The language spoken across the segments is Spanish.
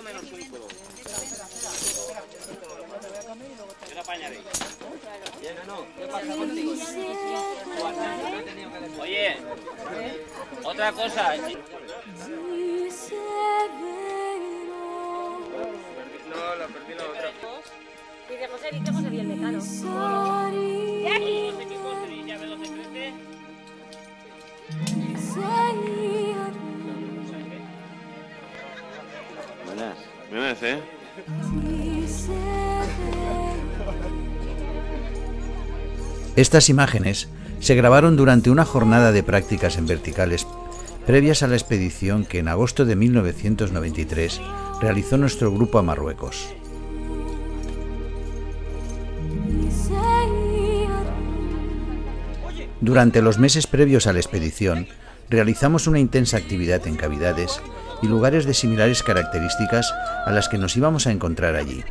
menos 5. Yo la apañaré. ¿Qué pasa contigo? Oye, otra cosa. No, la perdí la otra. Dice José y el decano. ¿Y aquí? No sé qué cosa, y ya me lo secrete. Buenas. Buenas, ¿eh? Estas imágenes se grabaron durante una jornada de prácticas en verticales previas a la expedición que en agosto de 1993 realizó nuestro grupo a Marruecos. Durante los meses previos a la expedición, realizamos una intensa actividad en cavidades y lugares de similares características a las que nos íbamos a encontrar allí.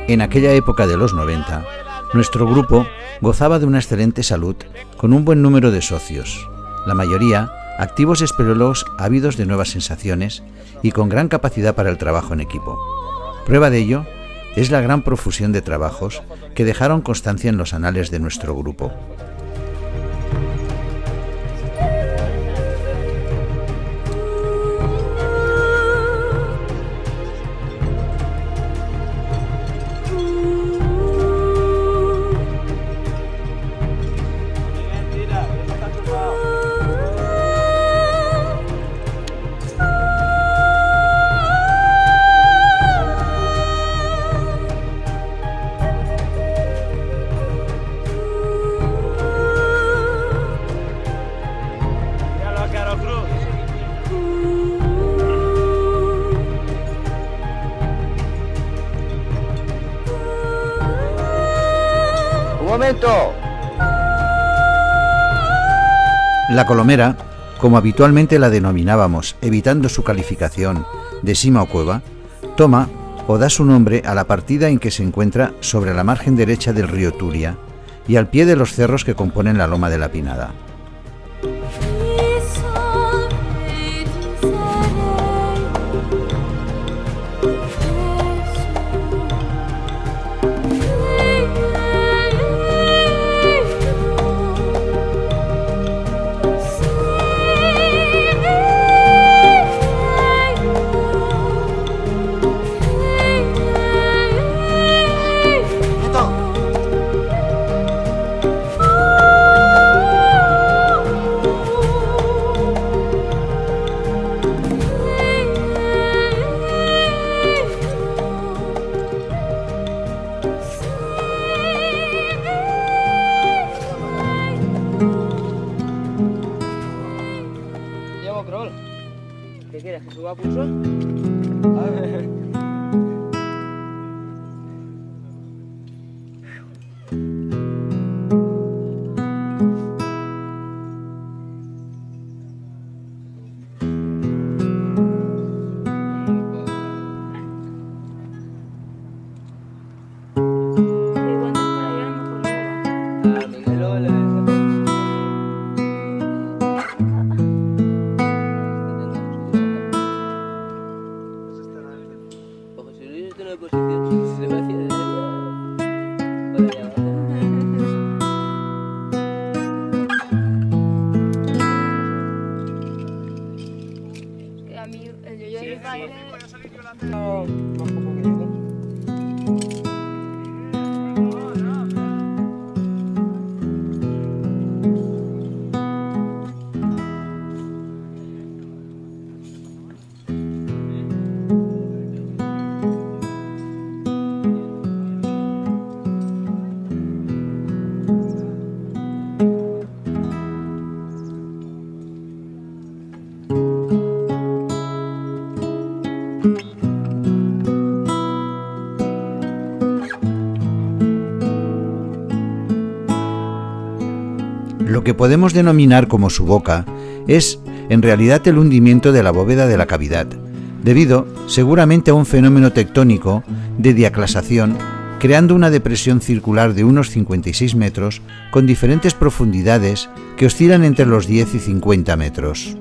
En aquella época de los 90, nuestro grupo gozaba de una excelente salud, con un buen número de socios, la mayoría activos espeleólogos ávidos de nuevas sensaciones y con gran capacidad para el trabajo en equipo. Prueba de ello es la gran profusión de trabajos que dejaron constancia en los anales de nuestro grupo. La Colomera, como habitualmente la denominábamos, evitando su calificación de sima o cueva, toma o da su nombre a la partida en que se encuentra sobre la margen derecha del río Turia y al pie de los cerros que componen la Loma de la Pinada. ¿Qué quieres? ¿Que suba a pulso? A ver. Lo que podemos denominar como su boca es en realidad el hundimiento de la bóveda de la cavidad, debido seguramente a un fenómeno tectónico de diaclasación, creando una depresión circular de unos 56 metros con diferentes profundidades que oscilan entre los 10 y 50 metros.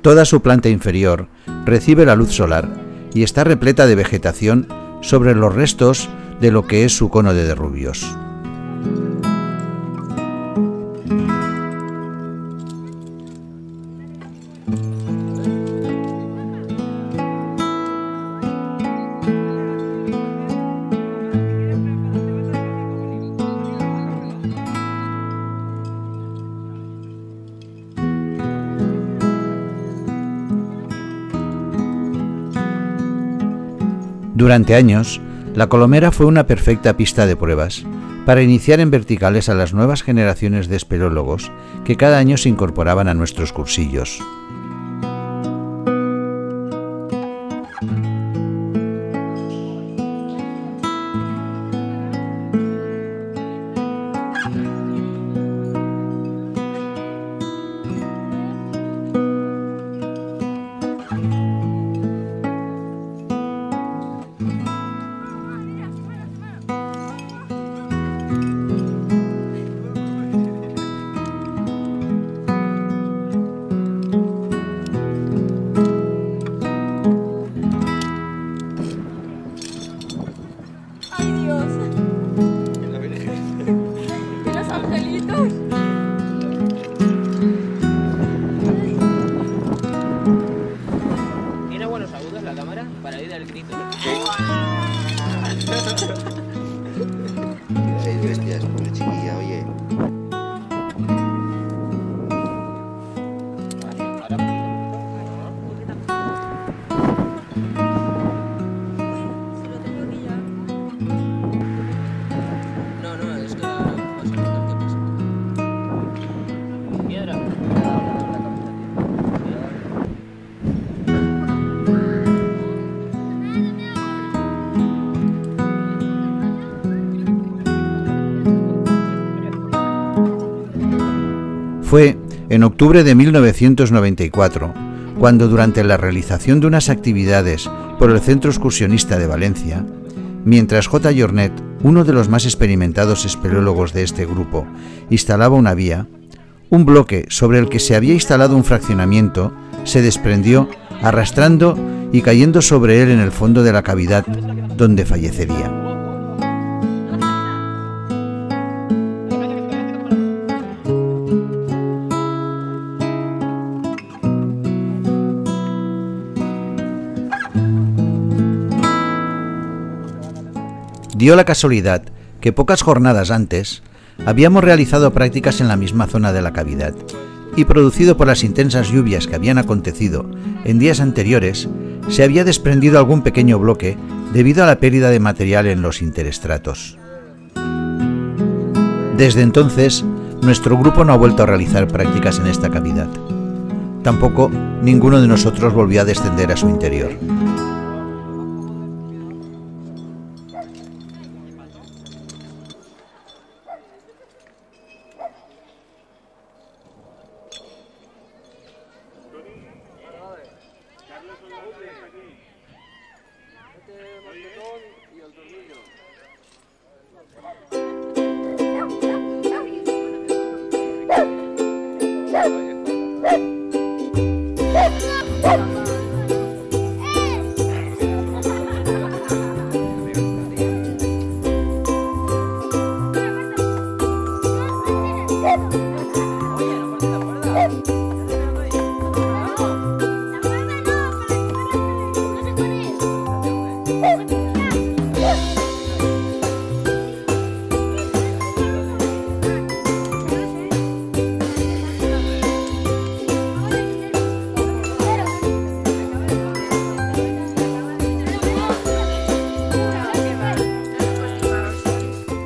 Toda su planta inferior recibe la luz solar y está repleta de vegetación sobre los restos de lo que es su cono de derrubios. Durante años, La Colomera fue una perfecta pista de pruebas para iniciar en verticales a las nuevas generaciones de espeleólogos que cada año se incorporaban a nuestros cursillos. Fue en octubre de 1994, cuando durante la realización de unas actividades por el Centro Excursionista de Valencia, mientras J. Jornet, uno de los más experimentados espeleólogos de este grupo, instalaba una vía, un bloque sobre el que se había instalado un fraccionamiento se desprendió, arrastrando y cayendo sobre él en el fondo de la cavidad, donde fallecería. Dio la casualidad que pocas jornadas antes habíamos realizado prácticas en la misma zona de la cavidad y, producido por las intensas lluvias que habían acontecido en días anteriores, se había desprendido algún pequeño bloque debido a la pérdida de material en los interestratos. Desde entonces, nuestro grupo no ha vuelto a realizar prácticas en esta cavidad. Tampoco ninguno de nosotros volvió a descender a su interior.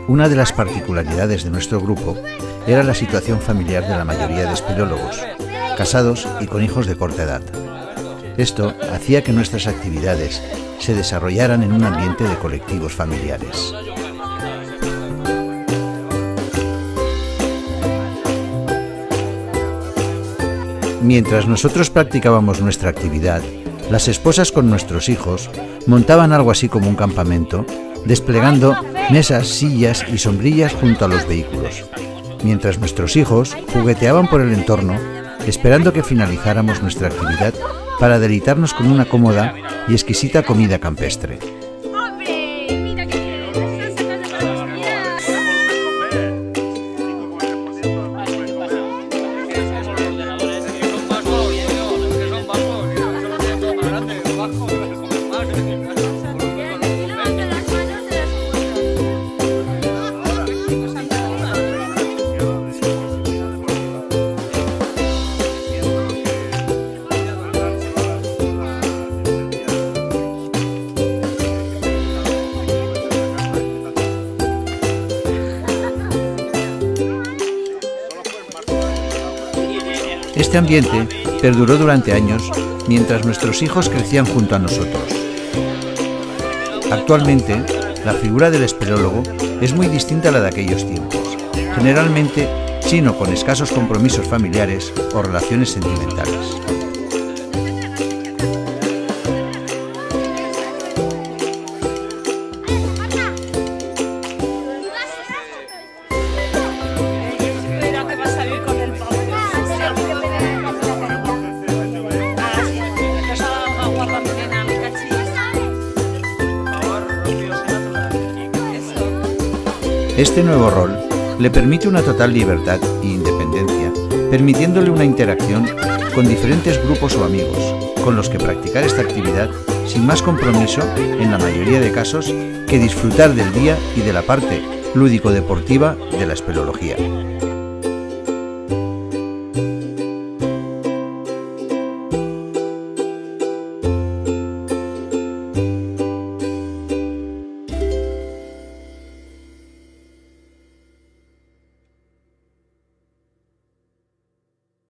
Una de las particularidades de nuestro grupo era la situación familiar de la mayoría de espeleólogos, casados y con hijos de corta edad. Esto hacía que nuestras actividades se desarrollaran en un ambiente de colectivos familiares. Mientras nosotros practicábamos nuestra actividad, las esposas con nuestros hijos montaban algo así como un campamento, desplegando mesas, sillas y sombrillas junto a los vehículos, mientras nuestros hijos jugueteaban por el entorno, esperando que finalizáramos nuestra actividad para deleitarnos con una cómoda y exquisita comida campestre. Este ambiente perduró durante años mientras nuestros hijos crecían junto a nosotros. Actualmente, la figura del espeleólogo es muy distinta a la de aquellos tiempos, generalmente sino con escasos compromisos familiares o relaciones sentimentales. Este nuevo rol le permite una total libertad e independencia, permitiéndole una interacción con diferentes grupos o amigos, con los que practicar esta actividad sin más compromiso, en la mayoría de casos, que disfrutar del día y de la parte lúdico-deportiva de la espeleología.